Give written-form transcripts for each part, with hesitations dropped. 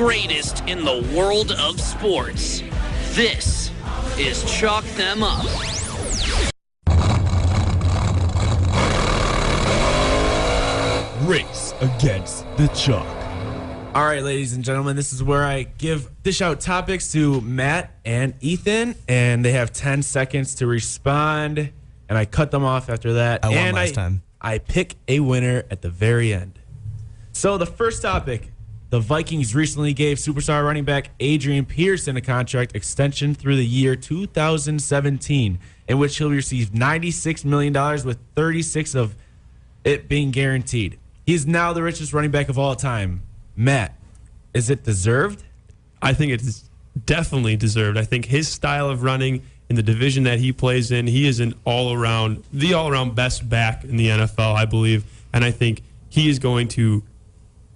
greatest in the world of sports. This is Chalk Them Up. Race against the chalk. All right, ladies and gentlemen, this is where I dish out topics to Matt and Ethan, and they have 10 seconds to respond, and I cut them off after that. I won last time. I pick a winner at the very end. So the first topic, the Vikings recently gave superstar running back Adrian Peterson a contract extension through the year 2017, in which he'll receive $96 million with 36 of it being guaranteed. He's now the richest running back of all time. Matt, is it deserved? I think it's definitely deserved. I think his style of running in the division that he plays in, he is the all-around best back in the NFL, I believe. And I think he is going to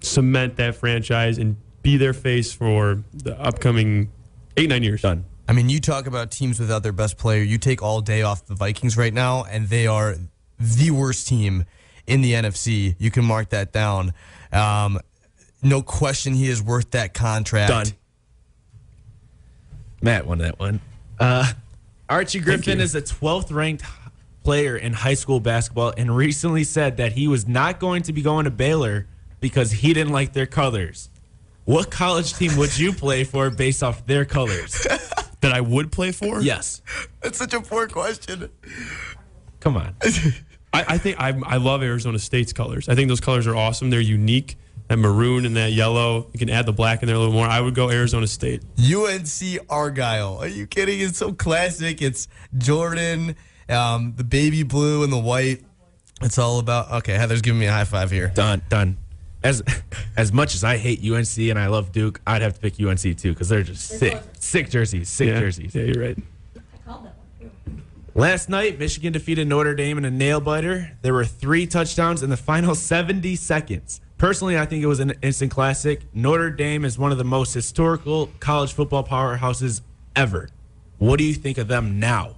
cement that franchise and be their face for the upcoming 8-9 years. Done. I mean, you talk about teams without their best player. You take all day off the Vikings right now, and they are the worst team in the NFC. You can mark that down. No question he is worth that contract. Done. Matt won that one. Archie Griffin is the 12th ranked player in high school basketball and recently said that he was not going to be going to Baylor because he didn't like their colors. What college team would you play for based off their colors? That I would play for? Yes. That's such a poor question. Come on. I think I love Arizona State's colors. I think those colors are awesome. They're unique. That maroon and that yellow. You can add the black in there a little more. I would go Arizona State. UNC Argyle. Are you kidding? It's so classic. It's Jordan, the baby blue and the white. It's all about. Okay, Heather's giving me a high five here. Done. As much as I hate UNC and I love Duke, I'd have to pick UNC too because they're just sick jerseys. Jerseys. Yeah, you're right. Last night, Michigan defeated Notre Dame in a nail-biter. There were 3 touchdowns in the final 70 seconds. Personally, I think it was an instant classic. Notre Dame is one of the most historical college football powerhouses ever. What do you think of them now?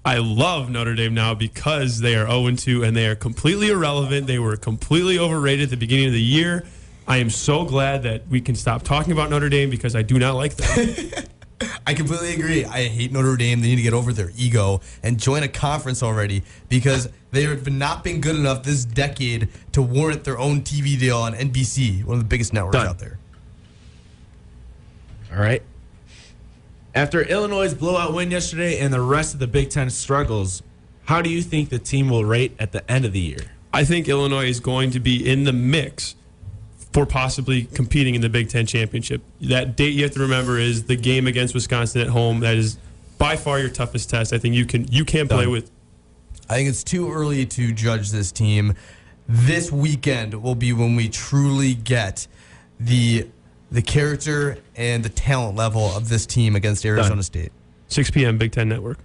I love Notre Dame now because they are 0-2 and they are completely irrelevant. They were completely overrated at the beginning of the year. I am so glad that we can stop talking about Notre Dame because I do not like them. I completely agree. I hate Notre Dame. They need to get over their ego and join a conference already because they have not been good enough this decade to warrant their own TV deal on NBC, one of the biggest networks out there. All right. After Illinois' blowout win yesterday and the rest of the Big Ten struggles, how do you think the team will rate at the end of the year? I think Illinois is going to be in the mix for possibly competing in the Big Ten championship. That date you have to remember is the game against Wisconsin at home. That is by far your toughest test. I think you can play with. I think it's too early to judge this team. This weekend will be when we truly get the character and the talent level of this team against Arizona State. 6 p.m. Big Ten Network.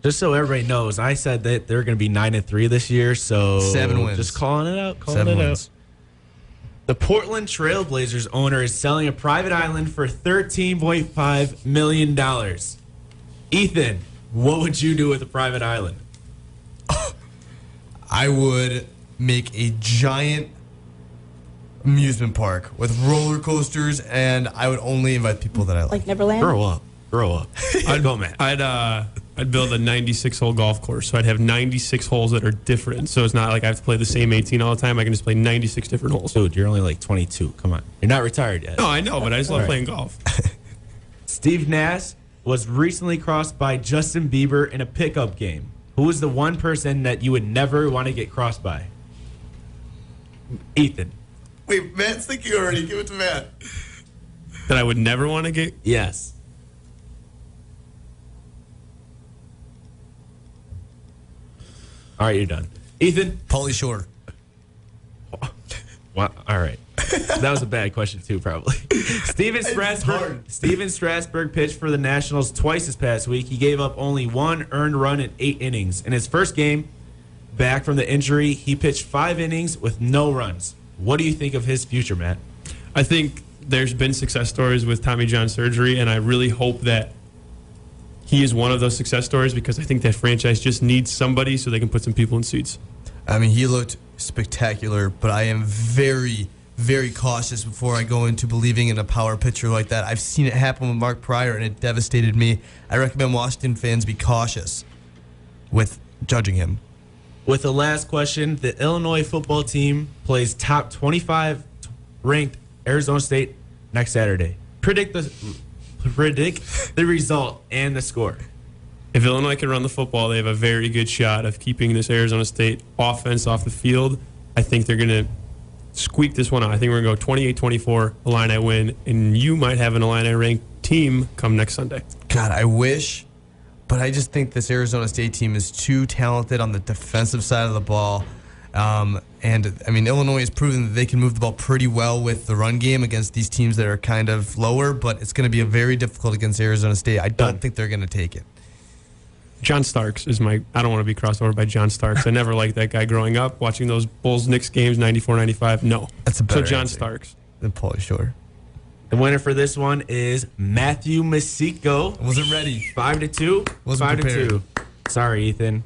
Just so everybody knows, I said that they're going to be 9-3 this year, so 7 wins. Just calling it out. 7 wins. The Portland Trailblazers owner is selling a private island for $13.5 million. Ethan, what would you do with a private island? I would make a giant amusement park with roller coasters, and I would only invite people that I like. Like Neverland? Grow up. I'd go, man. I'd build a 96-hole golf course, so I'd have 96 holes that are different. So it's not like I have to play the same 18 all the time. I can just play 96 different holes. Dude, you're only like 22. Come on. You're not retired yet. No, I know, but I just love playing golf. Steve Nash was recently crossed by Justin Bieber in a pickup game. Who is the one person that you would never want to get crossed by? Ethan. Wait, Matt's thinking already. Give it to Matt. That I would never want to get? Yes. All right, you're done. Ethan? Pauly Shore. Well, all right. That was a bad question, too, probably. Steven Strasberg pitched for the Nationals twice this past week. He gave up only 1 earned run in 8 innings. In his first game back from the injury, he pitched 5 innings with no runs. What do you think of his future, Matt? I think there's been success stories with Tommy John surgery, and I really hope that he is one of those success stories because I think that franchise just needs somebody so they can put some people in seats. I mean, he looked spectacular, but I am very, very cautious before I go into believing in a power pitcher like that. I've seen it happen with Mark Pryor, and it devastated me. I recommend Washington fans be cautious with judging him. With the last question, the Illinois football team plays top 25 ranked Arizona State next Saturday. Predict the result and the score. If Illinois can run the football, they have a very good shot of keeping this Arizona State offense off the field. I think they're going to squeak this one out. I think we're going to go 28-24, Illini win, and you might have an Illini-ranked team come next Sunday. God, I wish, but I just think this Arizona State team is too talented on the defensive side of the ball. And, I mean, Illinois has proven that they can move the ball pretty well with the run game against these teams that are kind of lower, but it's going to be very difficult against Arizona State. I don't think they're going to take it. John Starks is I don't want to be crossed over by John Starks. I never liked that guy growing up, watching those Bulls-Knicks games, 94-95. No. That's a better So John answer Starks. than Paulie Shore. The winner for this one is Matthew Masico. Wasn't ready. 5-2. Wasn't 5-2. Sorry, Ethan.